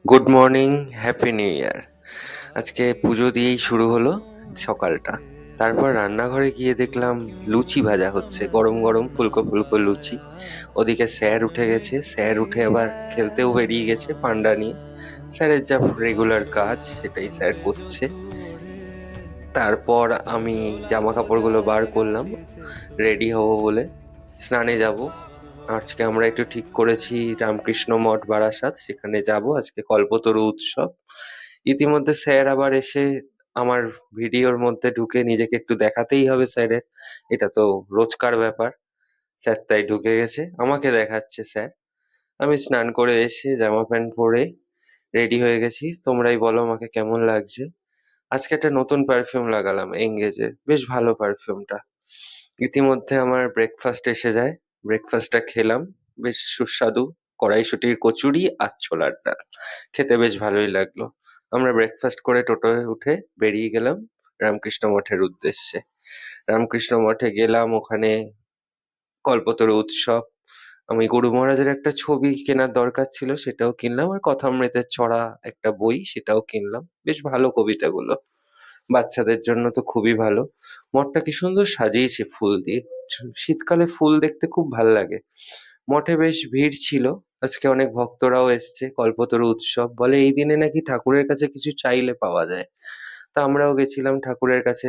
Good morning, happy new year. আজকে পুজো দিয়েই শুরু হলো সকালটা। তারপর রান্নাঘরে গিয়ে দেখলাম লুচি ভাজা হচ্ছে, গরম গরম ফুলকো ফুলকো লুচি। ওদিকে স্যার উঠে গেছে, স্যার উঠে আবার খেলতেও বেরিয়ে গেছে পান্ডা নিয়ে। স্যারের যা রেগুলার কাজ সেটাই স্যার করছে। তারপর আমি জামা কাপড়গুলো বার করলাম রেডি হব বলে, স্নানে যাব। আজকে আমরা একটু ঠিক করেছি রামকৃষ্ণ মঠ বারাসাত, সেখানে যাব। আজকে কল্পতরু উৎসব। ইতিমধ্যে স্যার আবার এসে আমার ভিডিওর মধ্যে ঢুকে নিজেকে একটু দেখাতেই হবে স্যারের, এটা তো রোজকার ব্যাপার। স্যার তাই ঢুকে গেছে, আমাকে দেখাচ্ছে স্যার। আমি স্নান করে এসে জামা প্যান্ট পরে রেডি হয়ে গেছি। তোমরাই বলো আমাকে কেমন লাগছে। আজকে একটা নতুন পারফিউম লাগালাম এঙ্গেজের, বেশ ভালো পারফিউমটা। ইতিমধ্যে আমার ব্রেকফাস্ট এসে যায়, ব্রেকফাস্টটা খেলাম, বেশ সুস্বাদু। কড়াইশুঁটির কচুরি আর ছোলার ডাল, খেতে বেশ ভালোই লাগলো। আমরা ব্রেকফাস্ট করে টোটোয় উঠে বেরিয়ে গেলাম রামকৃষ্ণ মঠের উদ্দেশ্যে। রামকৃষ্ণ মঠে গেলাম, ওখানে কল্পতরু উৎসব। আমি গুরু মহারাজের একটা ছবি কেনার দরকার ছিল, সেটাও কিনলাম। আর কথামৃতের ছড়া একটা বই, সেটাও কিনলাম। বেশ ভালো কবিতাগুলো, বাচ্চাদের জন্য তো খুবই ভালো। মঠটা কি সুন্দর সাজিয়েছে ফুল দিয়ে। শীতকালে ফুল দেখতে খুব ভাল লাগে। মঠে বেশ ভিড় ছিল। আজকে অনেক ভক্তরাও এসছে, কল্পতরু উৎসব বলে এই দিনে নাকি ঠাকুরের কাছে কিছু চাইলে পাওয়া যায়। তা আমরাও গেছিলাম ঠাকুরের কাছে,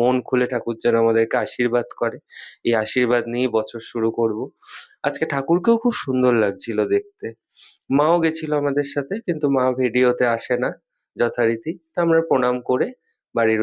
মন খুলে ঠাকুর যেন আমাদেরকে আশীর্বাদ করে। এই আশীর্বাদ নিয়েই বছর শুরু করব। আজকে ঠাকুরকেও খুব সুন্দর লাগছিল দেখতে। মাও গেছিল আমাদের সাথে, কিন্তু মা ভিডিওতে আসে না যথারীতি। তা আমরা প্রণাম করে বাড়ির